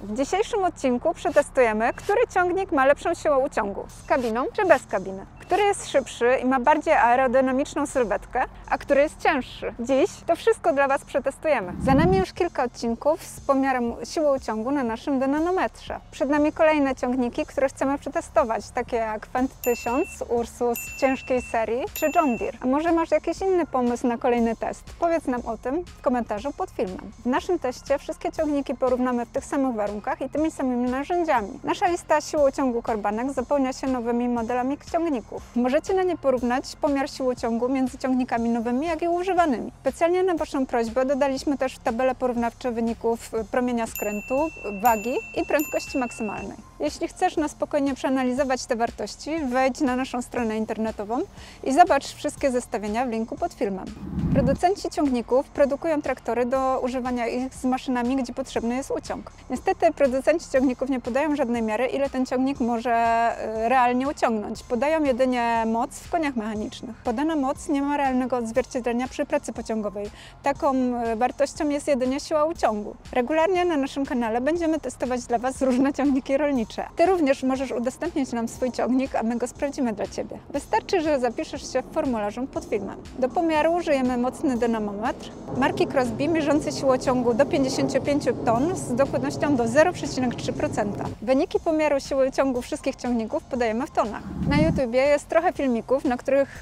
W dzisiejszym odcinku przetestujemy, który ciągnik ma lepszą siłę uciągu, z kabiną czy bez kabiny. Który jest szybszy i ma bardziej aerodynamiczną sylwetkę, a który jest cięższy. Dziś to wszystko dla Was przetestujemy. Za nami już kilka odcinków z pomiarem siły uciągu na naszym dynanometrze. Przed nami kolejne ciągniki, które chcemy przetestować, takie jak Fendt 1000, Ursus ciężkiej serii czy John Deere. A może masz jakiś inny pomysł na kolejny test? Powiedz nam o tym w komentarzu pod filmem. W naszym teście wszystkie ciągniki porównamy w tych samych warunkach i tymi samymi narzędziami. Nasza lista siły uciągu korbanek zapełnia się nowymi modelami ciągników. Możecie na nie porównać pomiar siły uciągu między ciągnikami nowymi, jak i używanymi. Specjalnie na Waszą prośbę dodaliśmy też tabele porównawcze wyników promienia skrętu, wagi i prędkości maksymalnej. Jeśli chcesz na spokojnie przeanalizować te wartości, wejdź na naszą stronę internetową i zobacz wszystkie zestawienia w linku pod filmem. Producenci ciągników produkują traktory do używania ich z maszynami, gdzie potrzebny jest uciąg. Niestety producenci ciągników nie podają żadnej miary, ile ten ciągnik może realnie uciągnąć. Podają jedynie moc w koniach mechanicznych. Podana moc nie ma realnego odzwierciedlenia przy pracy pociągowej. Taką wartością jest jedynie siła uciągu. Regularnie na naszym kanale będziemy testować dla Was różne ciągniki rolnicze. Ty również możesz udostępnić nam swój ciągnik, a my go sprawdzimy dla Ciebie. Wystarczy, że zapiszesz się w formularzu pod filmem. Do pomiaru użyjemy mocny dynamometr marki Crosby mierzący siłę ciągu do 55 ton z dokładnością do 0,3%. Wyniki pomiaru siły ciągu wszystkich ciągników podajemy w tonach. Na YouTubie jest trochę filmików, na których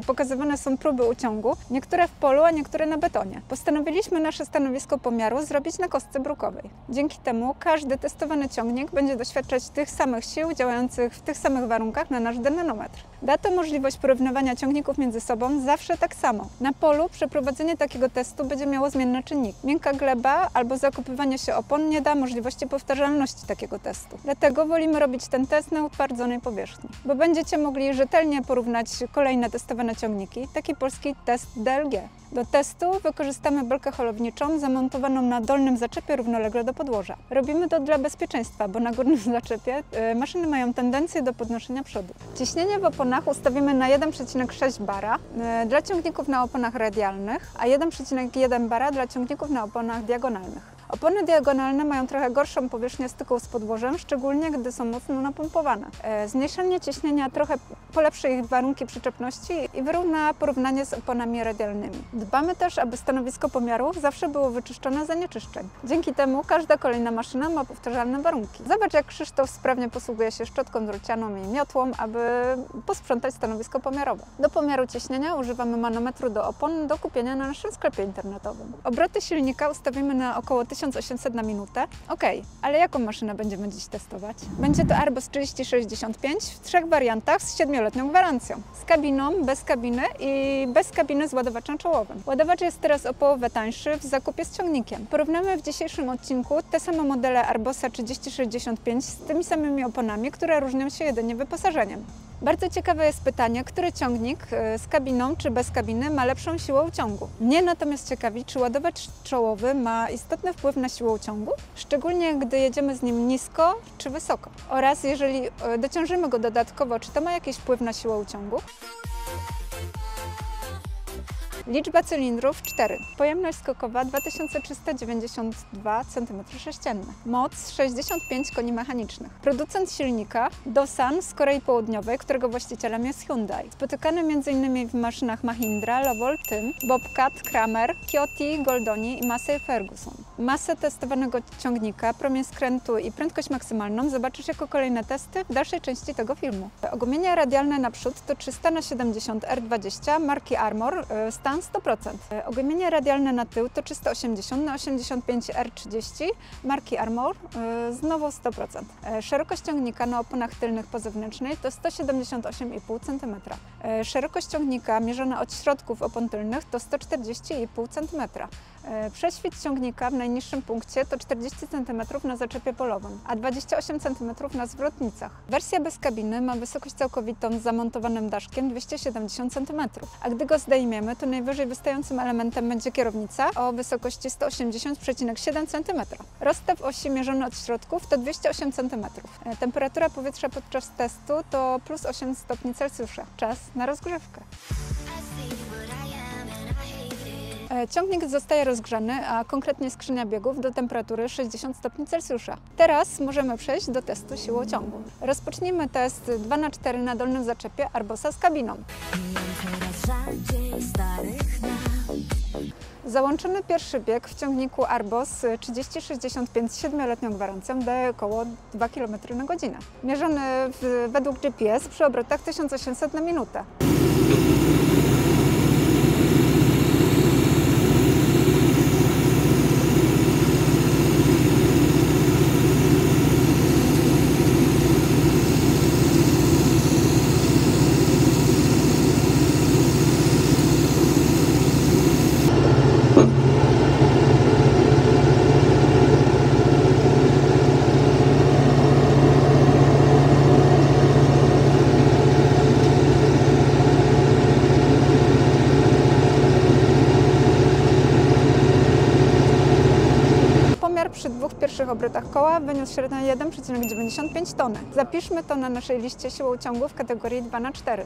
pokazywane są próby uciągu, niektóre w polu, a niektóre na betonie. Postanowiliśmy nasze stanowisko pomiaru zrobić na kostce brukowej. Dzięki temu każdy testowany ciągnik będzie doświadczać tych samych sił działających w tych samych warunkach na nasz dynanometr. Da to możliwość porównywania ciągników między sobą zawsze tak samo. Na polu przeprowadzenie takiego testu będzie miało zmienne czynniki. Miękka gleba albo zakopywanie się opon nie da możliwości powtarzalności takiego testu. Dlatego wolimy robić ten test na utwardzonej powierzchni, bo będziecie mogli rzetelnie porównać kolejne testowane ciągniki, taki polski test DLG. Do testu wykorzystamy belkę holowniczą zamontowaną na dolnym zaczepie równolegle do podłoża. Robimy to dla bezpieczeństwa, bo na górnym zaczepie maszyny mają tendencję do podnoszenia przodu. Ciśnienie w oponach ustawimy na 1,6 bara dla ciągników na oponach radialnych, a 1,1 bara dla ciągników na oponach diagonalnych. Opony diagonalne mają trochę gorszą powierzchnię styku z podłożem, szczególnie gdy są mocno napompowane. Zmniejszenie ciśnienia trochę polepszy ich warunki przyczepności i wyrówna porównanie z oponami radialnymi. Dbamy też, aby stanowisko pomiaru zawsze było wyczyszczone z zanieczyszczeń. Dzięki temu każda kolejna maszyna ma powtarzalne warunki. Zobacz, jak Krzysztof sprawnie posługuje się szczotką drucianą i miotłą, aby posprzątać stanowisko pomiarowe. Do pomiaru ciśnienia używamy manometru do opon do kupienia na naszym sklepie internetowym. Obroty silnika ustawimy na około 1800 na minutę. Ok, ale jaką maszynę będziemy dziś testować? Będzie to Airbus 3065 w 3 wariantach z 7-letnią gwarancją. Z kabiną, bez kabiny i bez kabiny z ładowaczem czołowym. Ładowacz jest teraz o połowę tańszy w zakupie z ciągnikiem. Porównamy w dzisiejszym odcinku te same modele Airbusa 3065 z tymi samymi oponami, które różnią się jedynie wyposażeniem. Bardzo ciekawe jest pytanie, który ciągnik z kabiną czy bez kabiny ma lepszą siłę uciągu. Mnie natomiast ciekawi, czy ładowacz czołowy ma istotny wpływ na siłę uciągu, szczególnie gdy jedziemy z nim nisko czy wysoko. Oraz jeżeli dociążymy go dodatkowo, czy to ma jakiś wpływ na siłę uciągu. Liczba cylindrów 4. Pojemność skokowa 2392 cm3. Moc 65 koni mechanicznych. Producent silnika Doosan z Korei Południowej, którego właścicielem jest Hyundai. Spotykany m.in. w maszynach Mahindra, Lovol, Tym, Bobcat, Kramer, Kioti, Goldoni i Massey Ferguson. Masę testowanego ciągnika, promień skrętu i prędkość maksymalną zobaczysz jako kolejne testy w dalszej części tego filmu. Ogumienie radialne naprzód to 300/70 R20 marki Armor, stan 100%. Ogumienie radialne na tył to 380/85 R30 marki Armor, znowu 100%. Szerokość ciągnika na oponach tylnych po zewnętrznej to 178,5 cm. Szerokość ciągnika mierzona od środków opon tylnych to 140,5 cm. Prześwit ciągnika w najniższym punkcie to 40 cm na zaczepie polowym, a 28 cm na zwrotnicach. Wersja bez kabiny ma wysokość całkowitą z zamontowanym daszkiem 270 cm, a gdy go zdejmiemy, to najwyżej wystającym elementem będzie kierownica o wysokości 180,7 cm. Rozstaw osi mierzony od środków to 208 cm. Temperatura powietrza podczas testu to plus 8 stopni Celsjusza. Czas na rozgrzewkę. Ciągnik zostaje rozgrzany, a konkretnie skrzynia biegów do temperatury 60 stopni Celsjusza. Teraz możemy przejść do testu siłą ciągu. Rozpocznijmy test 2×4 na dolnym zaczepie Arbosa z kabiną. Załączony pierwszy bieg w ciągniku Arbos 3065 z 7-letnią gwarancją daje około 2 km na godzinę. Mierzony według GPS przy obrotach 1800 na minutę. Przy dwóch pierwszych obrotach koła wyniósł średnio 1,95 tony. Zapiszmy to na naszej liście siłą ciągu w kategorii 2×4.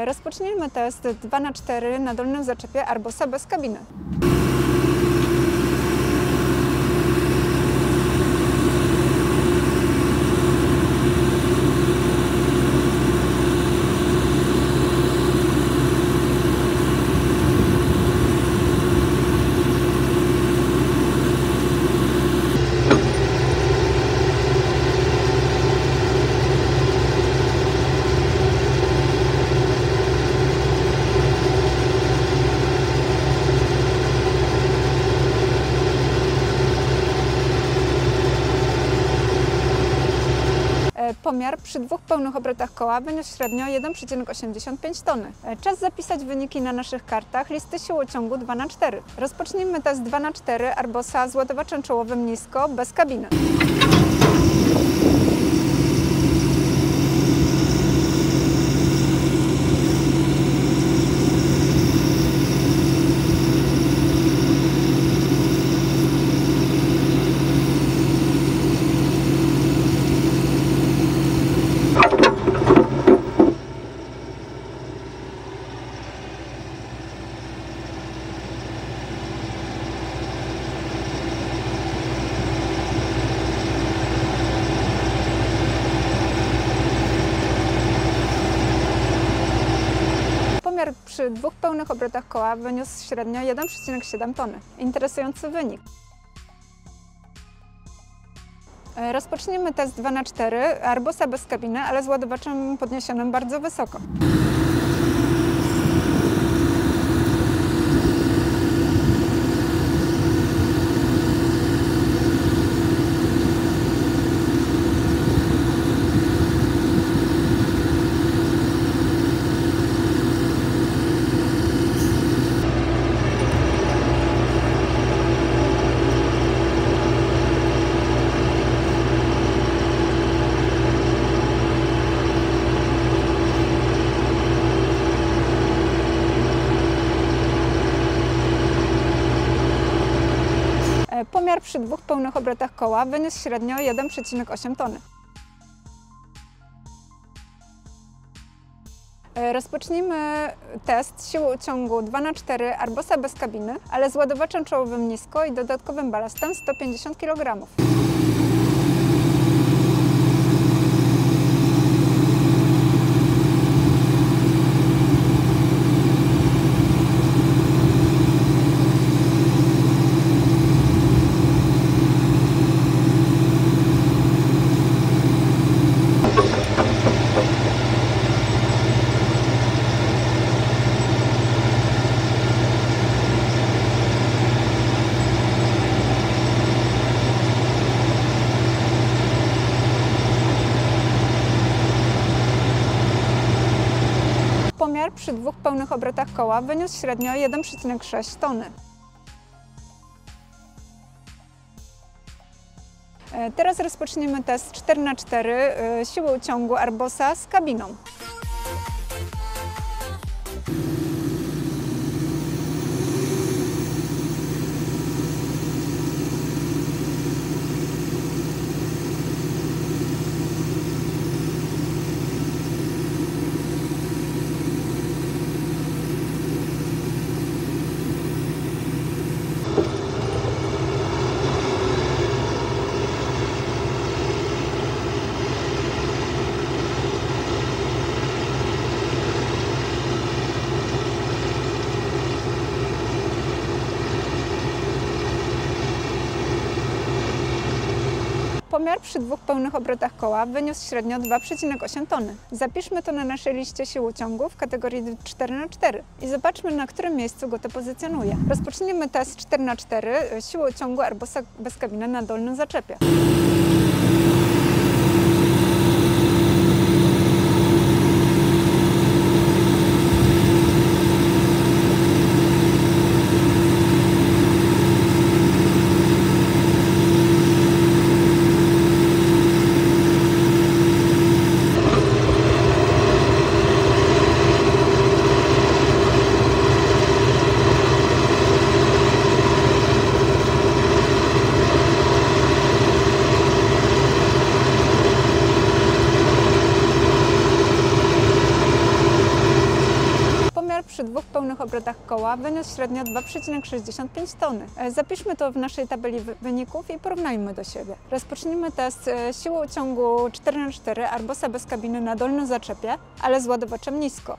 Rozpocznijmy test 2×4 na dolnym zaczepie Arbosa bez kabiny. Pomiar przy dwóch pełnych obrotach koła wyniósł średnio 1,85 tony. Czas zapisać wyniki na naszych kartach listy siłą ciągu 2×4. Rozpocznijmy test 2×4 Arbosa z ładowaczem czołowym nisko, bez kabiny. Pomiar przy dwóch pełnych obrotach koła wyniósł średnio 1,7 tony. Interesujący wynik. Rozpocznijmy test 2×4 Arbosa bez kabiny, ale z ładowaczem podniesionym bardzo wysoko. Pomiar przy dwóch pełnych obrotach koła wyniósł średnio 1,8 tony. Rozpocznijmy test siłą ciągu 2×4 Arbosa bez kabiny, ale z ładowaczem czołowym nisko i dodatkowym balastem 150 kg. Pomiar przy dwóch pełnych obrotach koła wyniósł średnio 1,6 tony. Teraz rozpoczniemy test 4×4 siłą ciągu Arbosa z kabiną. Pomiar przy 2 pełnych obrotach koła wyniósł średnio 2,8 tony. Zapiszmy to na naszej liście sił ciągu w kategorii 4×4 i zobaczmy, na którym miejscu go to pozycjonuje. Rozpocznijmy test 4×4 siły ciągu Airbusa bez kabiny na dolnym zaczepie. Przy 2 pełnych obrotach koła wyniósł średnio 2,65 tony. Zapiszmy to w naszej tabeli wyników i porównajmy do siebie. Rozpocznijmy test siłą ciągu 4×4 Airbusa bez kabiny na dolnym zaczepie, ale z ładowaczem nisko.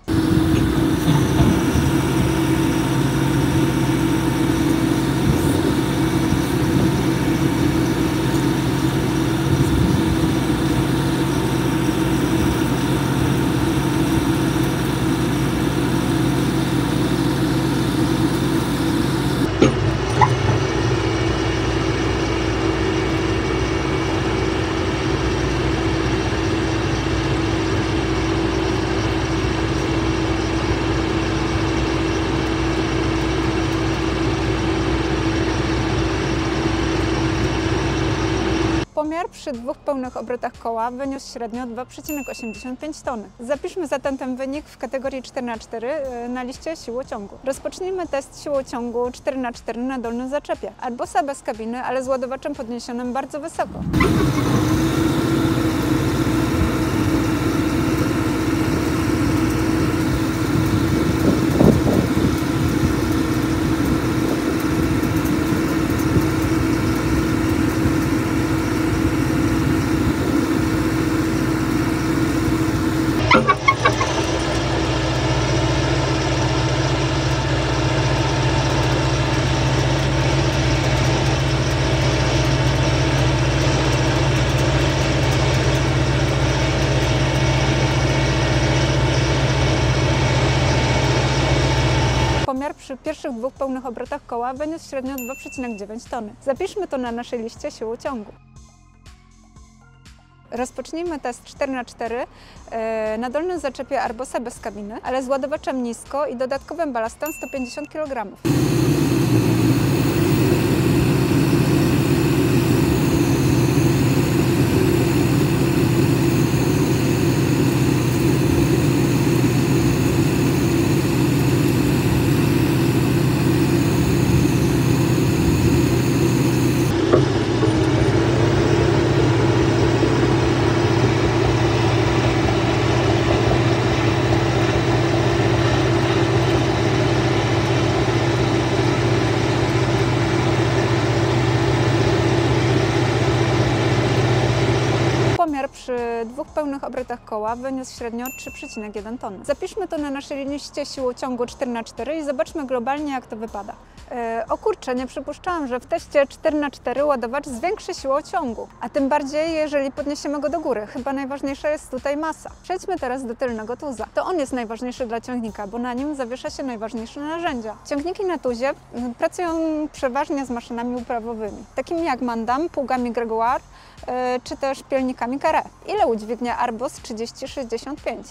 Pomiar przy 2 pełnych obrotach koła wyniósł średnio 2,85 tony. Zapiszmy zatem ten wynik w kategorii 4×4 na liście siły ciągu. Rozpocznijmy test siłą ciągu 4×4 na dolnym zaczepie. Airbusa bez kabiny, ale z ładowaczem podniesionym bardzo wysoko. Pomiar przy pierwszych 2 pełnych obrotach koła wyniósł średnio 2,9 tony. Zapiszmy to na naszej liście siły ciągu. Rozpocznijmy test 4×4 na dolnym zaczepie Airbusa bez kabiny, ale z ładowaczem nisko i dodatkowym balastem 150 kg. Przy 2 pełnych obrotach koła wyniósł średnio 3,1 tony. Zapiszmy to na naszej liście siłą ciągu 4×4 i zobaczmy globalnie, jak to wypada. O kurczę, nie przypuszczałam, że w teście 4×4 ładowacz zwiększy siłą ciągu, a tym bardziej, jeżeli podniesiemy go do góry. Chyba najważniejsza jest tutaj masa. Przejdźmy teraz do tylnego tuza. To on jest najważniejszy dla ciągnika, bo na nim zawiesza się najważniejsze narzędzia. Ciągniki na tuzie pracują przeważnie z maszynami uprawowymi, takimi jak Mandam, pługami Gregoire, czy też pilnikami Carré. Ile udźwignie Airbus 3065?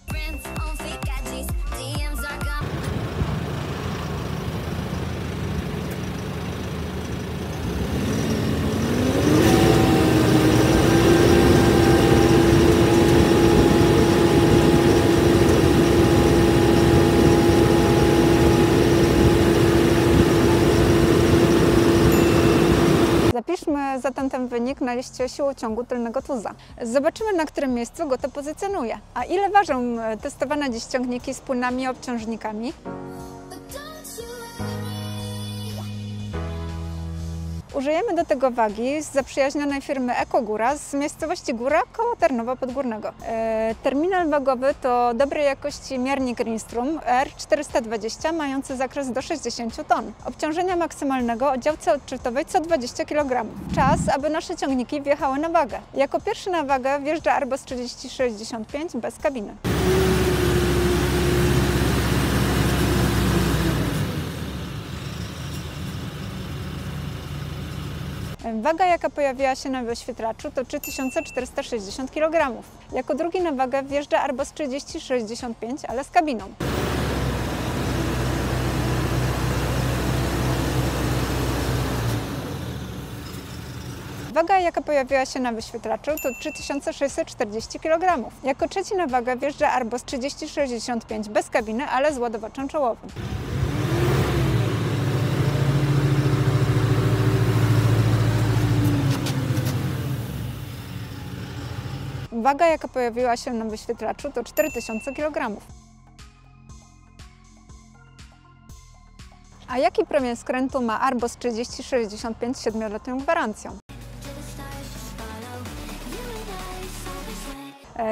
Zapiszmy zatem ten wynik na liście siłą ciągu tylnego tuza. Zobaczymy, na którym miejscu go to pozycjonuje. A ile ważą testowane dziś ciągniki z płynami i obciążnikami? Użyjemy do tego wagi z zaprzyjaźnionej firmy Ekogóra z miejscowości Góra koło Tarnowa Podgórnego. Terminal wagowy to dobrej jakości miernik Rinstrum R420 mający zakres do 60 ton. Obciążenia maksymalnego o działce odczytowej co 20 kg. Czas, aby nasze ciągniki wjechały na wagę. Jako pierwszy na wagę wjeżdża Arbos 3065 bez kabiny. Waga, jaka pojawiła się na wyświetlaczu, to 3460 kg. Jako drugi na wagę wjeżdża Arbos 3065, ale z kabiną. Waga, jaka pojawiła się na wyświetlaczu, to 3640 kg. Jako trzeci na wagę wjeżdża Arbos 3065 bez kabiny, ale z ładowaczem czołowym. Waga, jaka pojawiła się na wyświetlaczu, to 4000 kg. A jaki promień skrętu ma Arbos 3065 z 7-letnią gwarancją?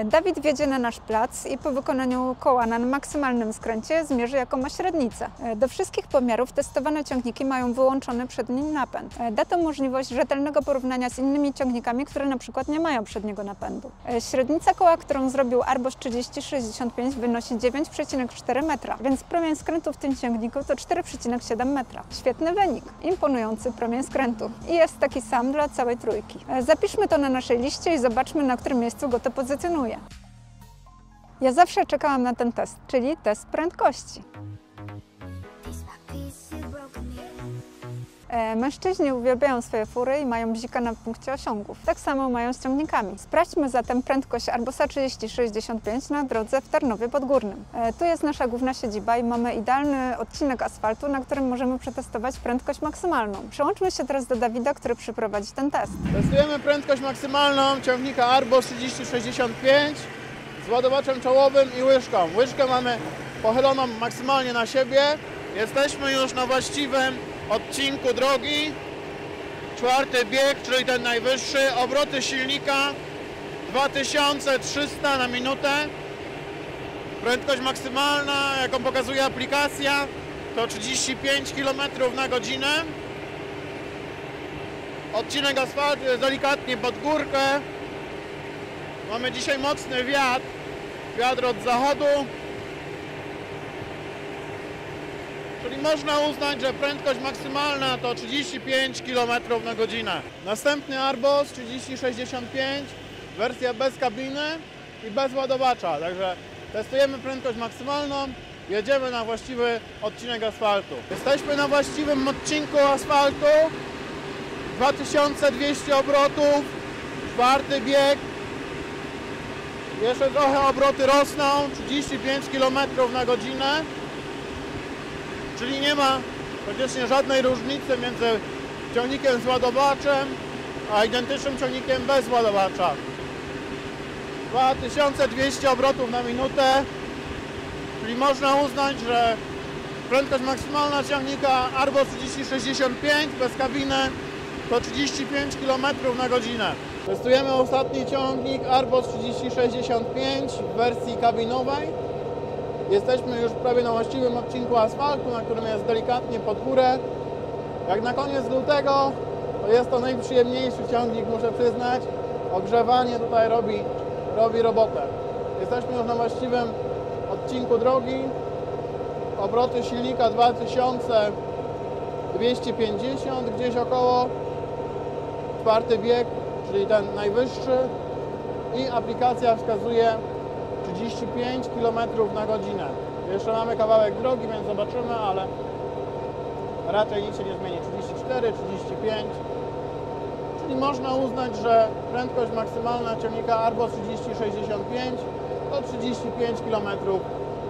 Dawid wjedzie na nasz plac i po wykonaniu koła na maksymalnym skręcie zmierzy jaką ma średnicę. Do wszystkich pomiarów testowane ciągniki mają wyłączony przedni napęd. Da to możliwość rzetelnego porównania z innymi ciągnikami, które na przykład nie mają przedniego napędu. Średnica koła, którą zrobił Arbos 3065 wynosi 9,4 metra, więc promień skrętu w tym ciągniku to 4,7 metra. Świetny wynik, imponujący promień skrętu i jest taki sam dla całej trójki. Zapiszmy to na naszej liście i zobaczmy, na którym miejscu go to pozycjonuje. Ja zawsze czekałam na ten test, czyli test prędkości. Mężczyźni uwielbiają swoje fury i mają bzika na punkcie osiągów. Tak samo mają z ciągnikami. Sprawdźmy zatem prędkość Arbosa 3065 na drodze w Tarnowie Podgórnym. Tu jest nasza główna siedziba i mamy idealny odcinek asfaltu, na którym możemy przetestować prędkość maksymalną. Przełączmy się teraz do Dawida, który przeprowadzi ten test. Testujemy prędkość maksymalną ciągnika Arbos 3065 z ładowaczem czołowym i łyżką. Łyżkę mamy pochyloną maksymalnie na siebie. Jesteśmy już na właściwym odcinku drogi. 4. bieg, czyli ten najwyższy. Obroty silnika 2300 na minutę. Prędkość maksymalna, jaką pokazuje aplikacja, to 35 km na godzinę. Odcinek asfaltu jest delikatnie pod górkę. Mamy dzisiaj mocny wiatr od zachodu. Czyli można uznać, że prędkość maksymalna to 35 km na godzinę. Następny Arbos 3065, wersja bez kabiny i bez ładowacza. Także testujemy prędkość maksymalną, jedziemy na właściwy odcinek asfaltu. Jesteśmy na właściwym odcinku asfaltu. 2200 obrotów, 4. bieg. Jeszcze trochę obroty rosną, 35 km na godzinę. Czyli nie ma praktycznie żadnej różnicy między ciągnikiem z ładowaczem a identycznym ciągnikiem bez ładowacza. 2200 obrotów na minutę, czyli można uznać, że prędkość maksymalna ciągnika Arbos 3065 bez kabiny to 35 km na godzinę. Testujemy ostatni ciągnik Arbos 3065 w wersji kabinowej. Jesteśmy już prawie na właściwym odcinku asfaltu, na którym jest delikatnie pod górę. Jak na koniec lutego, to jest to najprzyjemniejszy ciągnik, muszę przyznać. Ogrzewanie tutaj robi robotę. Jesteśmy już na właściwym odcinku drogi. Obroty silnika 2250 gdzieś około. 4. bieg, czyli ten najwyższy. I aplikacja wskazuje 35 km na godzinę. Jeszcze mamy kawałek drogi, więc zobaczymy, ale raczej nic się nie zmieni. 34, 35. Czyli można uznać, że prędkość maksymalna ciągnika Arbos 3065 to 35 km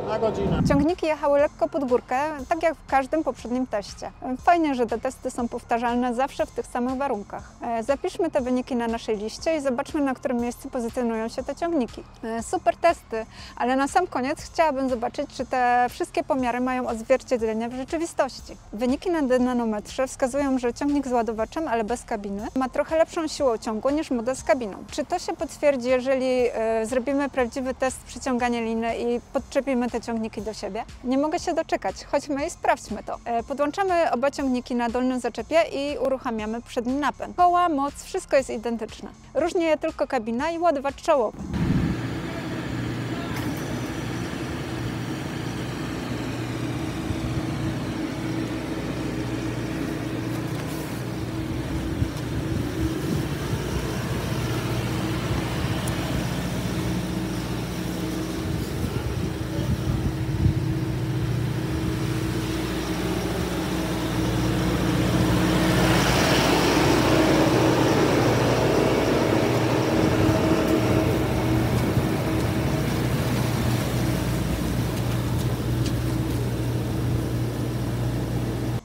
na godzinę. Ciągniki jechały lekko pod górkę, tak jak w każdym poprzednim teście. Fajnie, że te testy są powtarzalne zawsze w tych samych warunkach. Zapiszmy te wyniki na naszej liście i zobaczmy, na którym miejscu pozycjonują się te ciągniki. Super testy, ale na sam koniec chciałabym zobaczyć, czy te wszystkie pomiary mają odzwierciedlenie w rzeczywistości. Wyniki na dynanometrze wskazują, że ciągnik z ładowaczem, ale bez kabiny, ma trochę lepszą siłę ciągu niż model z kabiną. Czy to się potwierdzi, jeżeli zrobimy prawdziwy test przyciągania liny i podczepimy te ciągniki do siebie? Nie mogę się doczekać, chodźmy i sprawdźmy to. Podłączamy oba ciągniki na dolnym zaczepie i uruchamiamy przedni napęd. Koła, moc, wszystko jest identyczne. Różni je tylko kabina i ładowacz czołowy.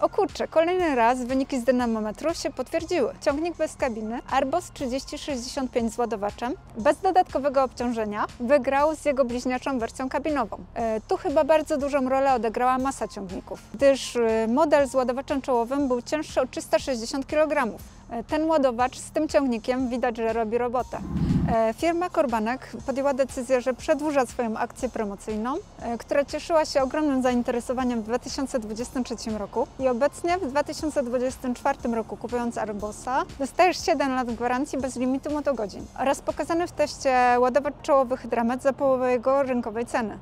O kurczę, kolejny raz wyniki z dynamometru się potwierdziły. Ciągnik bez kabiny, Arbos 3065 z ładowaczem, bez dodatkowego obciążenia, wygrał z jego bliźniaczą wersją kabinową. Tu chyba bardzo dużą rolę odegrała masa ciągników, gdyż model z ładowaczem czołowym był cięższy o 360 kg. Ten ładowacz z tym ciągnikiem widać, że robi robotę. Firma Korbanek podjęła decyzję, że przedłuża swoją akcję promocyjną, która cieszyła się ogromnym zainteresowaniem w 2023 roku i obecnie w 2024 roku, kupując Arbosa, dostajesz 7 lat gwarancji bez limitu motogodzin oraz pokazany w teście ładowacz czołowy Hydramet za połowę jego rynkowej ceny.